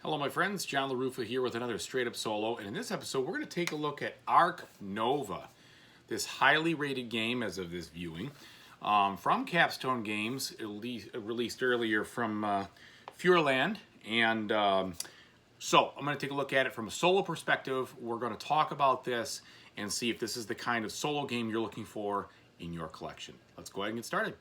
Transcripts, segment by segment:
Hello my friends, John LaRuffa here with another Straight Up Solo, and in this episode we're going to take a look at Ark Nova, this highly rated game as of this viewing, from Capstone Games, released earlier from Fureland, and so I'm going to take a look at it from a solo perspective. We're going to talk about this and see if this is the kind of solo game you're looking for in your collection. Let's go ahead and get started.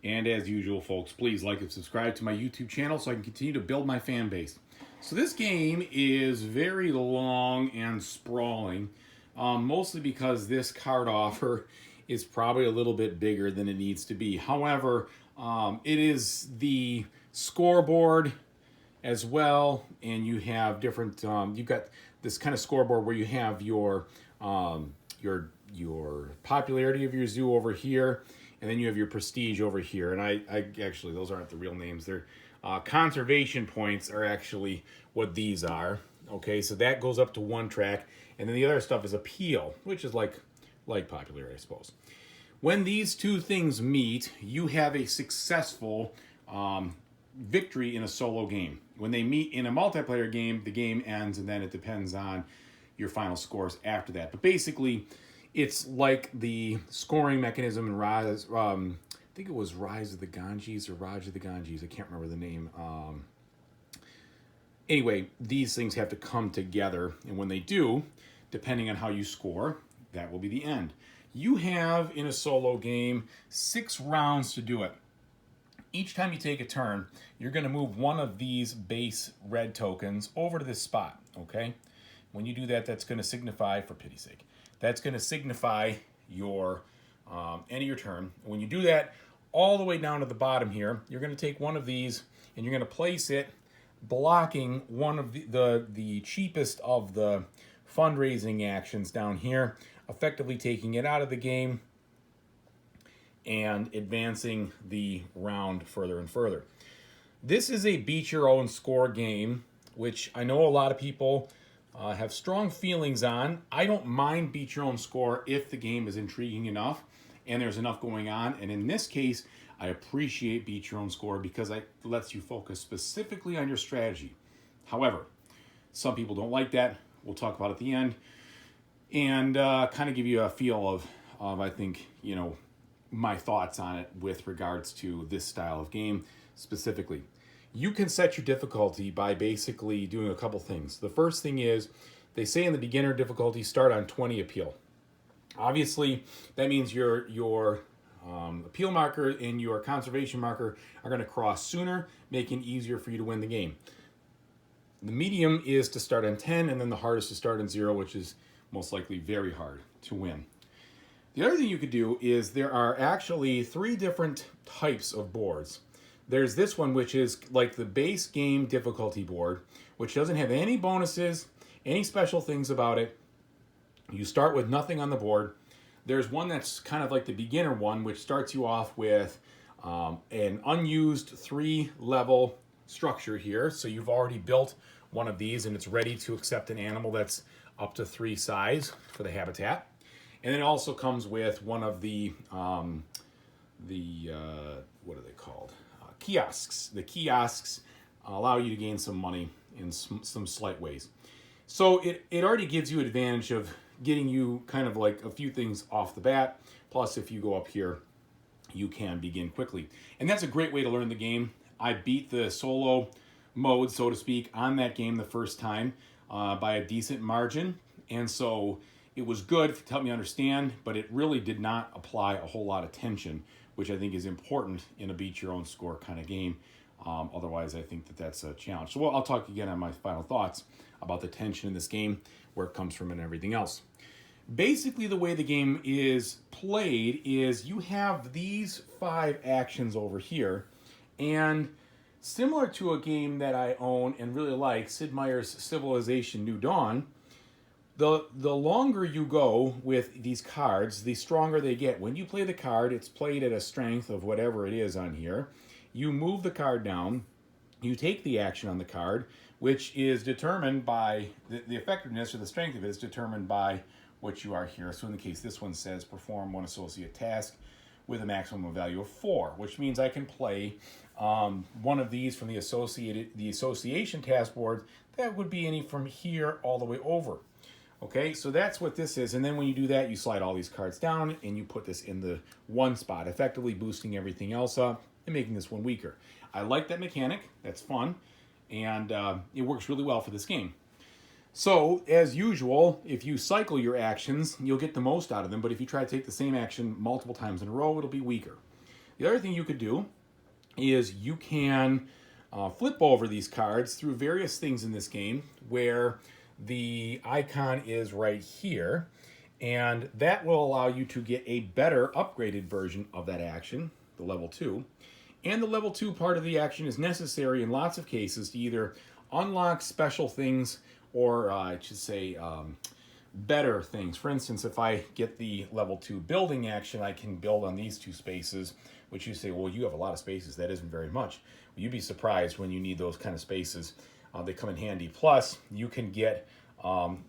And as usual, folks, please like and subscribe to my YouTube channel so I can continue to build my fan base. So this game is very long and sprawling, mostly because this card offer is probably a little bit bigger than it needs to be. However, it is the scoreboard as well, and you have different, you've got this kind of scoreboard where you have your popularity of your zoo over here, and then you have your prestige over here. And I actually, those aren't the real names. They're conservation points are actually what these are. Okay, so that goes up to one track, and then the other stuff is appeal, which is like popularity, I suppose. When these two things meet, you have a successful victory in a solo game. When they meet in a multiplayer game, the game ends, and then it depends on your final scores after that. But basically, it's like the scoring mechanism in Rise. I think it was Rise of the Ganges or Raj of the Ganges. I can't remember the name. Anyway, these things have to come together, and when they do, depending on how you score, that will be the end. You have, in a solo game, 6 rounds to do it. Each time you take a turn, you're going to move one of these base red tokens over to this spot, okay? When you do that, that's going to signify, for pity's sake, that's going to signify your end of your turn. When you do that, all the way down to the bottom here, you're going to take one of these and you're going to place it blocking one of the cheapest of the fundraising actions down here, effectively taking it out of the game and advancing the round further and further. This is a beat your own score game, which I know a lot of people have strong feelings on. I don't mind beat your own score if the game is intriguing enough and there's enough going on. And in this case, I appreciate beat your own score because it lets you focus specifically on your strategy. However, some people don't like that. We'll talk about it at the end and kind of give you a feel of I think, my thoughts on it with regards to this style of game specifically. You can set your difficulty by basically doing a couple things. The first thing is, they say in the beginner difficulty, start on 20 appeal. Obviously, that means your appeal marker and your conservation marker are going to cross sooner, making it easier for you to win the game. The medium is to start on 10, and then the hardest to start on 0, which is most likely very hard to win. The other thing you could do is there are actually 3 different types of boards. There's this one, which is like the base game difficulty board, which doesn't have any bonuses, any special things about it. You start with nothing on the board. There's one that's kind of like the beginner one, which starts you off with an unused 3-level structure here. So you've already built one of these, and it's ready to accept an animal that's up to 3 size for the habitat. And it also comes with one of the what are they called? Kiosks. The kiosks allow you to gain some money in some slight ways. So it already gives you advantage of getting you kind of like a few things off the bat. Plus, if you go up here, you can begin quickly. And that's a great way to learn the game. I beat the solo mode, so to speak, on that game the first time by a decent margin. And so it was good to help me understand, but it really did not apply a whole lot of tension, which I think is important in a beat your own score kind of game. Otherwise, I think that's a challenge. So I'll talk again on my final thoughts about the tension in this game, where it comes from and everything else. Basically, the way the game is played is you have these 5 actions over here, and similar to a game that I own and really like, Sid Meier's Civilization New Dawn, the longer you go with these cards, the stronger they get. When you play the card, it's played at a strength of whatever it is on here. You move the card down, you take the action on the card, which is determined by, the effectiveness or the strength of it is determined by what you are here. So in the case, this one says perform one associate task with a maximum value of 4, which means I can play one of these from the association task board, that would be any from here all the way over. Okay, so that's what this is. And then when you do that, you slide all these cards down and you put this in the one spot, effectively boosting everything else up and making this one weaker. I like that mechanic. That's fun. And it works really well for this game. So, as usual, if you cycle your actions, you'll get the most out of them. But if you try to take the same action multiple times in a row, it'll be weaker. The other thing you could do is you can flip over these cards through various things in this game where the icon is right here, and that will allow you to get a better upgraded version of that action, the level 2. And the level 2 part of the action is necessary in lots of cases to either unlock special things or I should say better things. For instance, if I get the level 2 building action, I can build on these 2 spaces, which you say, well, you have a lot of spaces. That isn't very much. Well, you'd be surprised when you need those kind of spaces. They come in handy. Plus, you can get,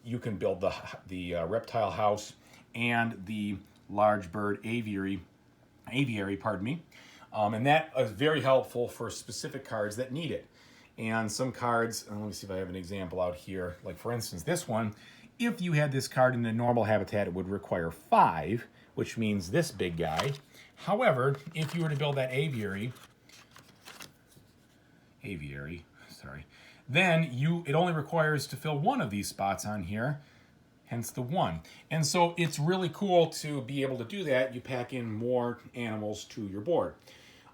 you can build the reptile house and the large bird aviary, pardon me. And that is very helpful for specific cards that need it. And some cards, let me see if I have an example out here. Like for instance, this one, if you had this card in the normal habitat, it would require 5, which means this big guy. However, if you were to build that aviary, then it only requires to fill 1 of these spots on here, hence the 1. And so it's really cool to be able to do that. You pack in more animals to your board.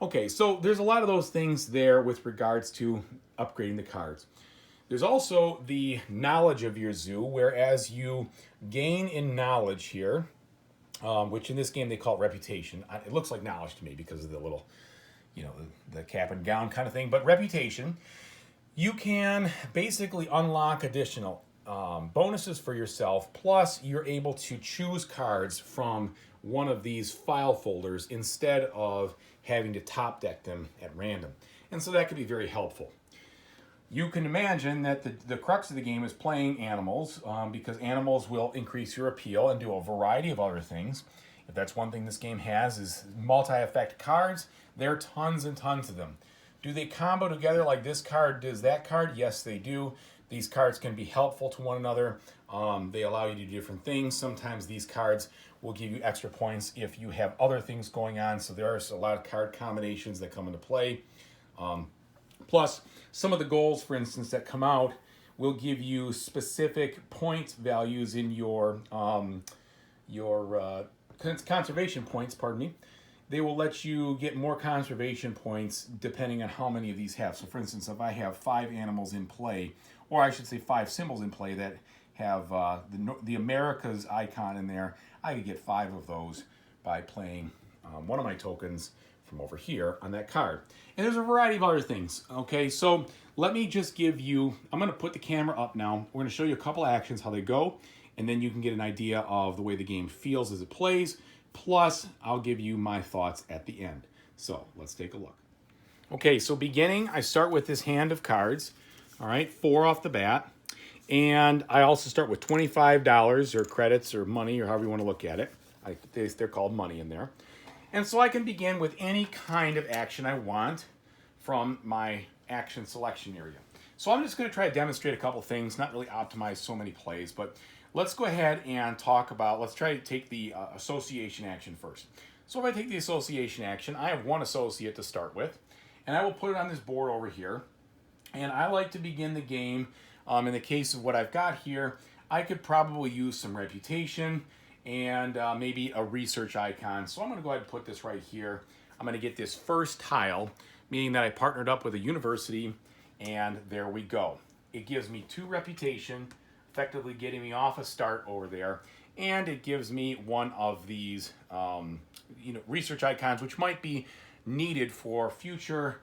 Okay, so there's a lot of those things there with regards to upgrading the cards. There's also the knowledge of your zoo, whereas you gain in knowledge here, which in this game they call it reputation. It looks like knowledge to me because of the little, the cap and gown kind of thing, but reputation. You can basically unlock additional bonuses for yourself, plus you're able to choose cards from one of these file folders instead of having to top deck them at random. And so that could be very helpful. You can imagine that the crux of the game is playing animals, because animals will increase your appeal and do a variety of other things. If that's one thing this game has is multi-effect cards. There are tons and tons of them. Do they combo together like this card does that card? Yes, they do. These cards can be helpful to one another. They allow you to do different things. Sometimes these cards will give you extra points if you have other things going on. So there are a lot of card combinations that come into play. Plus, some of the goals, for instance, that come out will give you specific point values in your conservation points, pardon me. They will let you get more conservation points depending on how many of these have. So for instance, if I have 5 animals in play, or I should say 5 symbols in play that have the Americas icon in there, I could get 5 of those by playing one of my tokens from over here on that card. And there's a variety of other things. Okay, so let me just give you, I'm going to put the camera up now. We're going to show you a couple actions, how they go, and then you can get an idea of the way the game feels as it plays. Plus, I'll give you my thoughts at the end. So let's take a look. Okay, so beginning, I start with this hand of cards. All right, 4 off the bat. And I also start with $25 or credits or money or however you want to look at it. They're called money in there. And so I can begin with any kind of action I want from my action selection area. So I'm just going to try to demonstrate a couple things, not really optimize so many plays, but let's go ahead and talk about, let's try to take the association action first. So if I take the association action, I have 1 associate to start with, and I will put it on this board over here. And I like to begin the game, in the case of what I've got here, I could probably use some reputation and maybe a research icon. So I'm going to go ahead and put this right here. I'm going to get this first tile, meaning that I partnered up with a university, and there we go. It gives me 2 reputation, effectively getting me off a start over there, and it gives me 1 of these research icons, which might be needed for future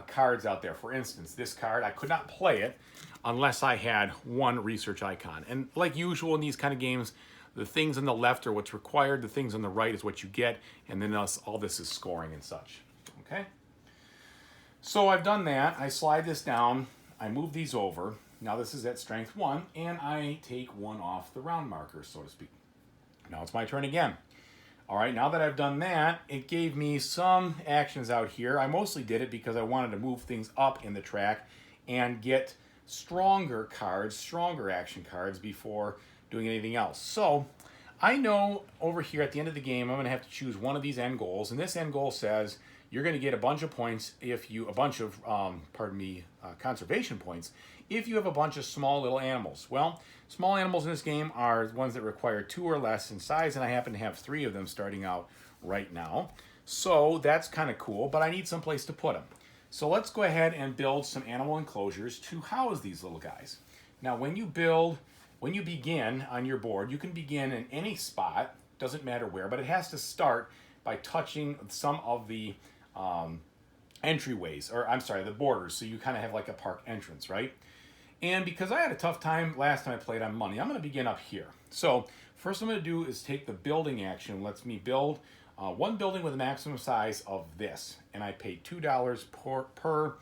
cards out there. For instance, this card, I could not play it unless I had 1 research icon. And like usual in these kind of games, the things on the left are what's required, the things on the right is what you get, and then all this is scoring and such. Okay? So I've done that. I slide this down. I move these over. Now this is at strength 1, and I take 1 off the round marker, so to speak. Now it's my turn again. All right, now that I've done that, it gave me some actions out here. I mostly did it because I wanted to move things up in the track and get stronger cards, stronger action cards before doing anything else. So I know over here at the end of the game, I'm going to have to choose one of these end goals. And this end goal says you're going to get a bunch of points if you, conservation points, if you have a bunch of small little animals. Well, small animals in this game are ones that require 2 or less in size, and I happen to have 3 of them starting out right now. So that's kind of cool, but I need some place to put them. So let's go ahead and build some animal enclosures to house these little guys. Now, when you begin on your board, you can begin in any spot, doesn't matter where, but it has to start by touching some of the entryways, or I'm sorry, the borders, so you kind of have like a park entrance, right? And because I had a tough time last time I played on money, I'm going to begin up here. So first I'm going to do is take the building action. Lets me build one building with a maximum size of this, and I pay $2 per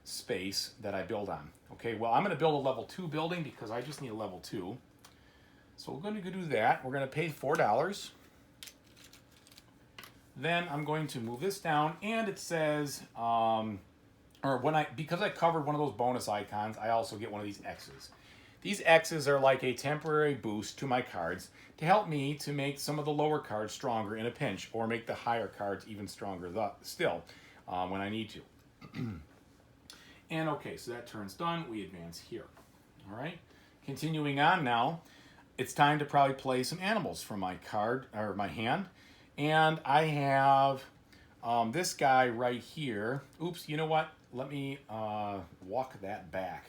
space that I build on. Okay, well, I'm going to build a level 2 building because I just need a level 2. So we're going to do that. We're going to pay $4. Then I'm going to move this down, and it says, because I covered one of those bonus icons, I also get one of these X's. These X's are like a temporary boost to my cards to help me to make some of the lower cards stronger in a pinch, or make the higher cards even stronger still when I need to. And okay, so that turn's done. We advance here. All right, continuing on now, it's time to probably play some animals from my card or my hand. And I have this guy right here. Oops, you know what? Let me walk that back.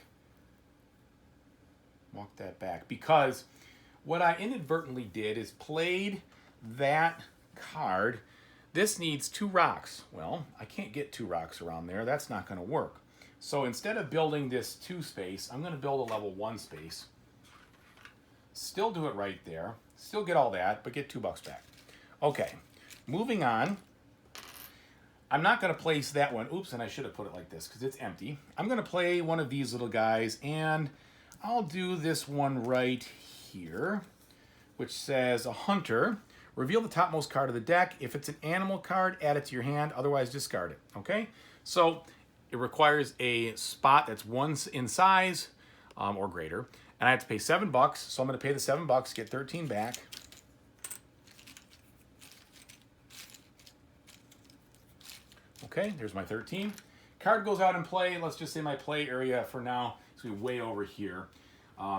Walk that back. Because what I inadvertently did is played that card. This needs 2 rocks. Well, I can't get 2 rocks around there. That's not going to work. So instead of building this 2 space, I'm going to build a level 1 space. Still do it right there. Still get all that, but get $2 back. Okay, moving on. I'm not going to place that one. Oops, and I should have put it like this because it's empty. I'm going to play one of these little guys, and I'll do this one right here, which says a hunter. Reveal the topmost card of the deck. If it's an animal card, add it to your hand. Otherwise, discard it. Okay? So it requires a spot that's 1 in size or greater. And I have to pay $7, so I'm going to pay the $7, get 13 back. Okay, there's my 13. Card goes out in play. Let's just say my play area for now is going to be way over here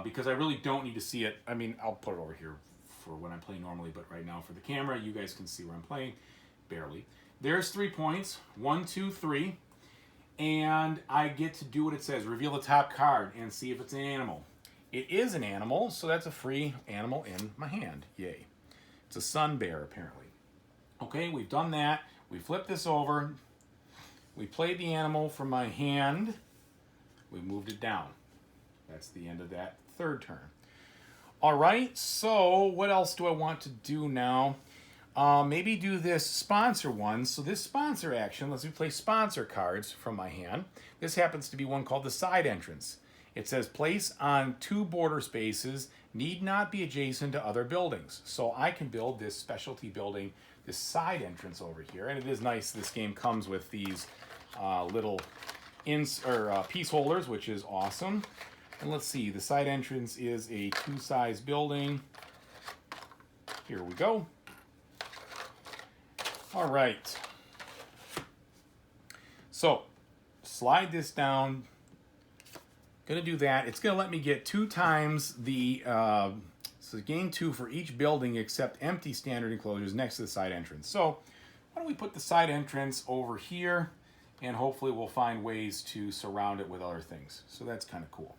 because I really don't need to see it. I mean, I'll put it over here for when I'm playing normally, but right now for the camera, you guys can see where I'm playing, barely. There's 3 points, 1, 2, 3, and I get to do what it says, reveal the top card and see if it's an animal. It is an animal, so that's a free animal in my hand. Yay. It's a sun bear, apparently. Okay, we've done that. We flip this over. We played the animal from my hand. We moved it down. That's the end of that 3rd turn. All right, so what else do I want to do now? Maybe do this sponsor one. So this sponsor action, let's play sponsor cards from my hand. This happens to be one called the side entrance. It says place on 2 border spaces, need not be adjacent to other buildings. So I can build this specialty building, this side entrance over here. And it is nice, this game comes with these little piece holders, which is awesome. And let's see, the side entrance is a 2-size building. Here we go. All right. So slide this down. Gonna do that. It's gonna let me get 2 times the, so gain 2 for each building except empty standard enclosures next to the side entrance. So why don't we put the side entrance over here, and hopefully we'll find ways to surround it with other things. So that's kind of cool.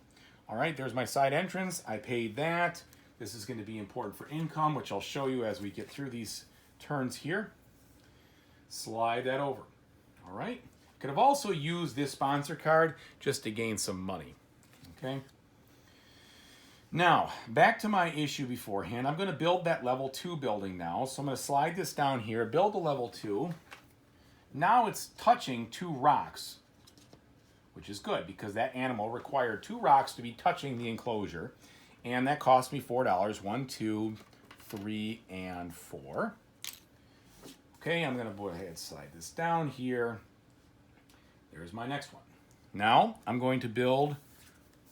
All right, there's my side entrance. I paid that. This is going to be important for income, which I'll show you as we get through these turns here. Slide that over. All right. Could have also used this sponsor card just to gain some money. Okay. Now, back to my issue beforehand. I'm going to build that level 2 building now. So I'm going to slide this down here, build a level 2. Now it's touching 2 rocks, which is good because that animal required 2 rocks to be touching the enclosure. And that cost me $4. 1, 2, 3, and 4. Okay, I'm going to go ahead and slide this down here. There's my next one. Now I'm going to build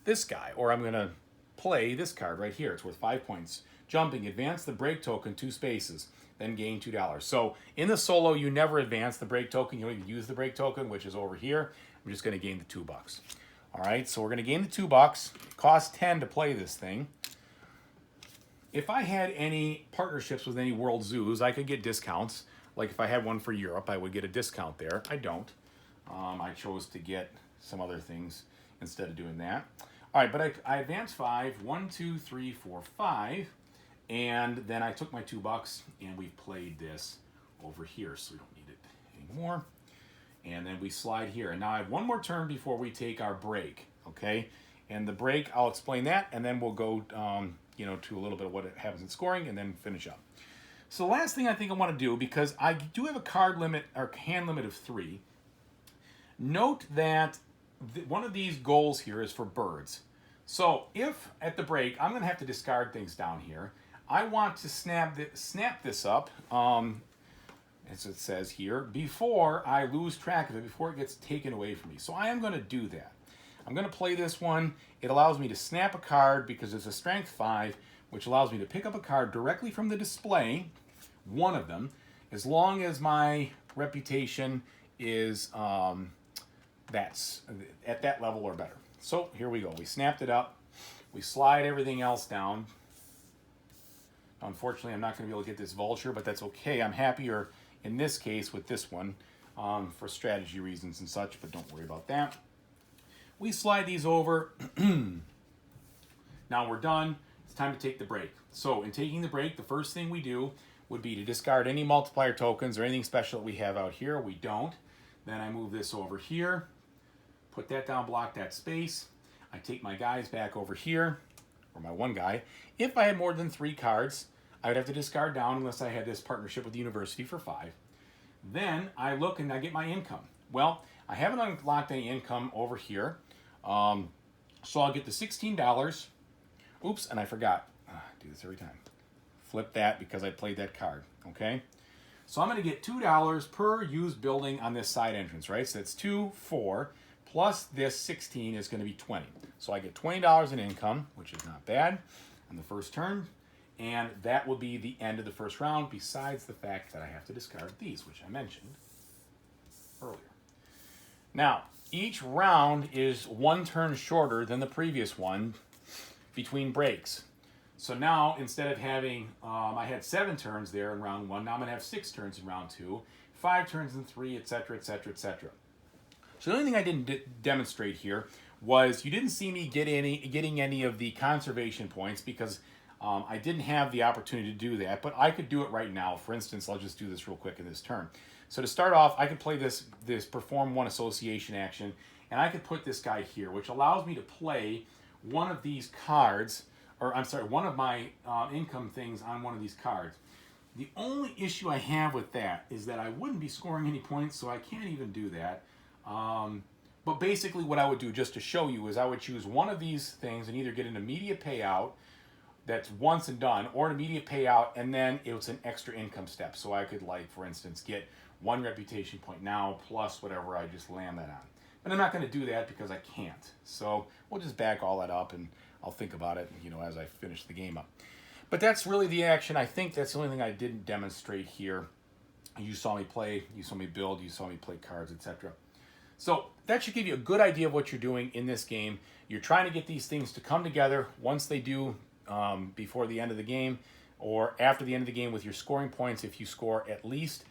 this guy, or I'm going to play this card right here. It's worth 5 points. Jumping, advance the break token 2 spaces, then gain $2. So in the solo, you never advance the break token. You don't even use the break token, which is over here. I'm just going to gain the $2. All right, so we're going to gain the $2. It costs 10 to play this thing. If I had any partnerships with any world zoos, I could get discounts. Like if I had one for Europe, I would get a discount there. I don't. I chose to get some other things instead of doing that. All right, but I advanced 5. 1, 2, 3, 4, 5. And then I took my $2 and we played this over here, so we don't need it anymore. And then we slide here. And now I have one more turn before we take our break, okay? And the break, I'll explain that, and then we'll go to a little bit of what happens in scoring and then finish up. So the last thing I think I want to do, because I do have a card limit or hand limit of 3, note that one of these goals here is for birds. So if at the break, I'm going to have to discard things down here. I want to snap this up, as it says here, before I lose track of it, before it gets taken away from me. So I am going to do that. I'm going to play this one. It allows me to snap a card because it's a strength 5, which allows me to pick up a card directly from the display, one of them, as long as my reputation is that's at that level or better. So here we go. We snapped it up. We slide everything else down. Unfortunately, I'm not going to be able to get this vulture, but that's okay. I'm happier in this case with this one for strategy reasons and such, but don't worry about that. We slide these over. Now we're done. It's time to take the break. So in taking the break, the first thing we do would be to discard any multiplier tokens or anything special that we have out here. We don't. Then I move this over here, put that down, block that space. I take my guys back over here, or my one guy. If I had more than 3 cards, I would have to discard down unless I had this partnership with the university for 5. Then I look and I get my income. Well, I haven't unlocked any income over here. So I'll get the $16. Oops, and I forgot. I do this every time. Flip that because I played that card, okay? So I'm going to get $2 per used building on this side entrance, right? So that's 2, 4, plus this 16 is going to be 20. So I get $20 in income, which is not bad, on the first turn. And that will be the end of the first round, besides the fact that I have to discard these, which I mentioned earlier. Now, each round is 1 turn shorter than the previous one between breaks. So now, instead of having, I had 7 turns there in round 1, now I'm going to have 6 turns in round 2, 5 turns in 3, etc., etc., etc. So the only thing I didn't demonstrate here was you didn't see me getting any of the conservation points because I didn't have the opportunity to do that, but I could do it right now. For instance, I'll just do this real quick in this turn. So to start off, I could play this perform 1 association action, and I could put this guy here, which allows me to play one of these cards, or I'm sorry, one of my income things on one of these cards. The only issue I have with that is that I wouldn't be scoring any points, so I can't even do that. But basically what I would do, just to show you, is I would choose one of these things and either get an immediate payout that's once and done, or an immediate payout, and then it was an extra income step. So I could, like, for instance, get 1 reputation point now plus whatever I just land that on. But I'm not going to do that because I can't. So we'll just back all that up, and I'll think about it, as I finish the game up. But that's really the action. I think that's the only thing I didn't demonstrate here. You saw me play, you saw me build, you saw me play cards, etc. So that should give you a good idea of what you're doing in this game. You're trying to get these things to come together. Once they do, before the end of the game or after the end of the game with your scoring points, if you score at least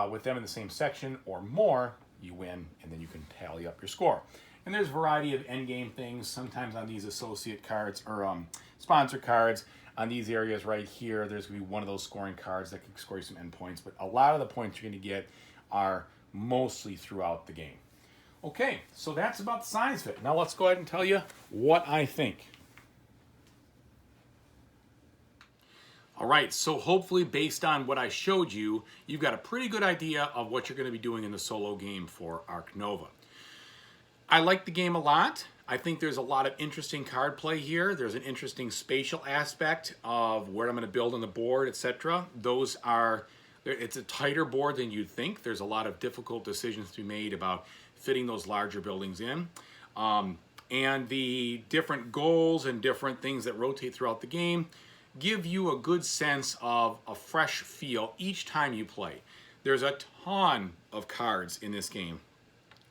with them in the same section or more, you win, and then you can tally up your score. And there's a variety of endgame things, sometimes on these associate cards or sponsor cards. On these areas right here, there's going to be one of those scoring cards that can score you some end points, but a lot of the points you're going to get are mostly throughout the game. Okay, so that's about the size fit. Now let's go ahead and tell you what I think. All right, so hopefully based on what I showed you, you've got a pretty good idea of what you're going to be doing in the solo game for Ark Nova. I like the game a lot. I think there's a lot of interesting card play here. There's an interesting spatial aspect of where I'm going to build on the board, etc. Those are It's a tighter board than you'd think. There's a lot of difficult decisions to be made about fitting those larger buildings in. And the different goals and different things that rotate throughout the game give you a good sense of a fresh feel each time you play. There's a ton of cards in this game,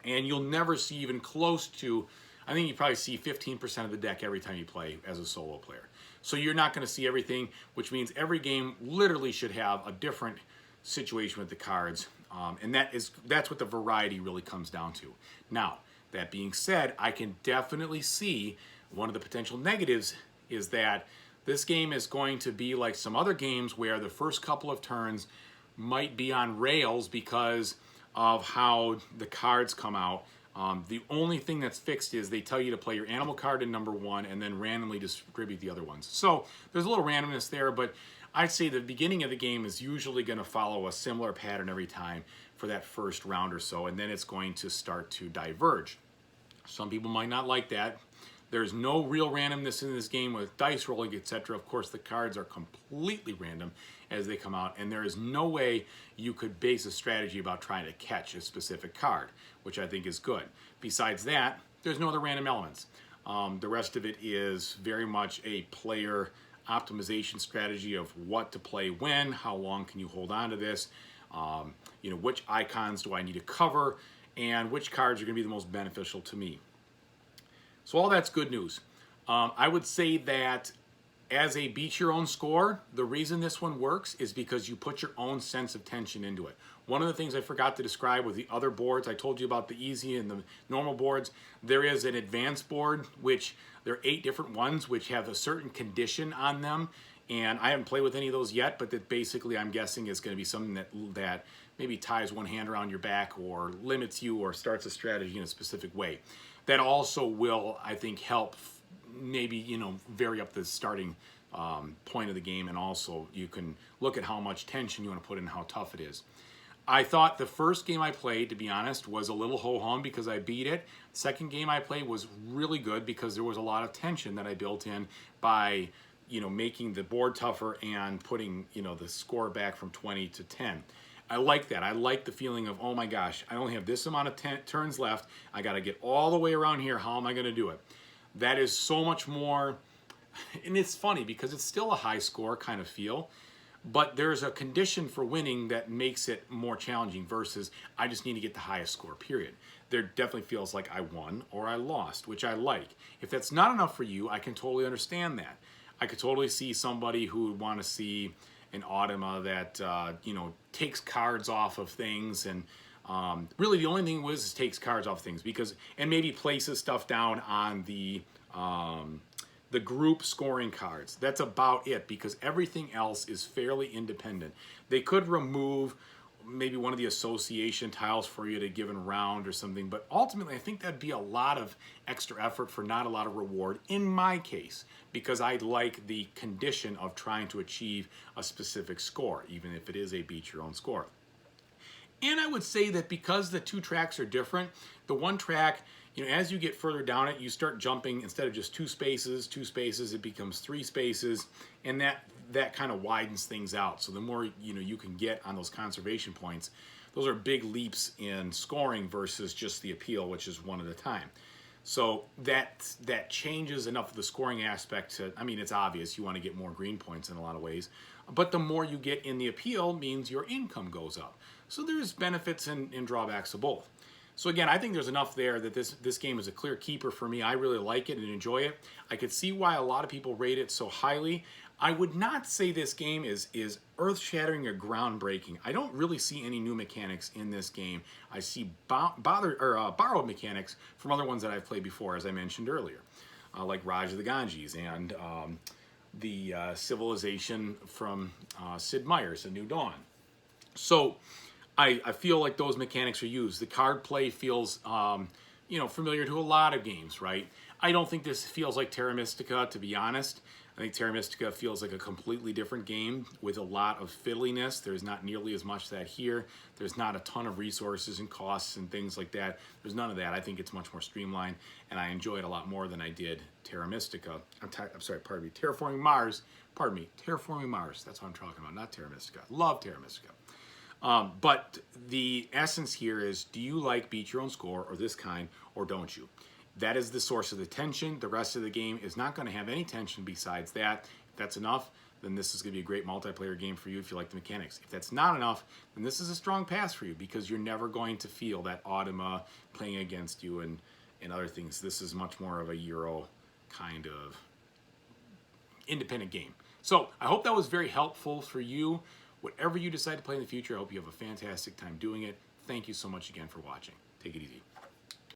and you'll never see even close to, I think you probably see 15% of the deck every time you play as a solo player. So you're not going to see everything, which means every game literally should have a different situation with the cards, and that's what the variety really comes down to. Now, that being said, I can definitely see one of the potential negatives is that this game is going to be like some other games where the first couple of turns might be on rails because of how the cards come out. The only thing that's fixed is they tell you to play your animal card in number 1 and then randomly distribute the other ones. So there's a little randomness there, but I'd say the beginning of the game is usually going to follow a similar pattern every time for that first round or so, and then it's going to start to diverge. Some people might not like that. There's no real randomness in this game with dice rolling, etc. Of course, the cards are completely random as they come out, and there is no way you could base a strategy about trying to catch a specific card, which I think is good. Besides that, there's no other random elements. The rest of it is very much a player optimization strategy of what to play when, how long can you hold on to this, which icons do I need to cover, and which cards are going to be the most beneficial to me. So all that's good news. I would say that as a beat your own score, the reason this one works is because you put your own sense of tension into it. One of the things I forgot to describe with the other boards, I told you about the easy and the normal boards. There is an advanced board, which there are 8 different ones, which have a certain condition on them. And I haven't played with any of those yet, but that basically I'm guessing is going to be something that maybe ties one hand around your back or limits you or starts a strategy in a specific way. That also will, I think, help maybe, vary up the starting point of the game, and also you can look at how much tension you want to put in and how tough it is. I thought the first game I played, to be honest, was a little ho-hum because I beat it. Second game I played was really good because there was a lot of tension that I built in by making the board tougher and putting, the score back from 20 to 10. I like that. I like the feeling of, oh my gosh, I only have this amount of turns left. I got to get all the way around here. How am I going to do it? That is so much more, and it's funny because it's still a high score kind of feel, but there's a condition for winning that makes it more challenging versus I just need to get the highest score, period. There definitely feels like I won or I lost, which I like. If that's not enough for you, I can totally understand that. I could totally see somebody who would want to see an Automa that takes cards off of things, and really the only thing is takes cards off things and maybe places stuff down on the group scoring cards. That's about it, because everything else is fairly independent. They could remove maybe one of the association tiles for you at a given round or something, but ultimately I think that'd be a lot of extra effort for not a lot of reward in my case, because I like the condition of trying to achieve a specific score, even if it is a beat your own score. And I would say that because the 2 tracks are different, the one track, as you get further down it, you start jumping. Instead of just 2 spaces, it becomes 3 spaces, and that kind of widens things out. So the more you can get on those conservation points, those are big leaps in scoring versus just the appeal, which is 1 at a time. So that changes enough of the scoring aspect to, it's obvious you want to get more green points in a lot of ways, but the more you get in the appeal means your income goes up. So there's benefits and drawbacks of both. So again, I think there's enough there that this game is a clear keeper for me. I really like it and enjoy it. I could see why a lot of people rate it so highly. I would not say this game is earth-shattering or groundbreaking. I don't really see any new mechanics in this game. I see borrowed mechanics from other ones that I've played before, as I mentioned earlier, like Raj of the Ganges and the Civilization from Sid Meier's A New Dawn. So I feel like those mechanics are used. The card play feels familiar to a lot of games, right? I don't think this feels like Terra Mystica, to be honest. I think Terra Mystica feels like a completely different game with a lot of fiddliness. There's not nearly as much of that here. There's not a ton of resources and costs and things like that. There's none of that. I think it's much more streamlined, and I enjoy it a lot more than I did Terra Mystica. Terraforming Mars. Terraforming Mars. That's what I'm talking about, not Terra Mystica. Love Terra Mystica. But the essence here is, do you like Beat Your Own Score or this kind, or don't you? That is the source of the tension. The rest of the game is not going to have any tension besides that. If that's enough, then this is going to be a great multiplayer game for you if you like the mechanics. If that's not enough, then this is a strong pass for you, because you're never going to feel that Automa playing against you and other things. This is much more of a Euro kind of independent game. So I hope that was very helpful for you. Whatever you decide to play in the future, I hope you have a fantastic time doing it. Thank you so much again for watching. Take it easy.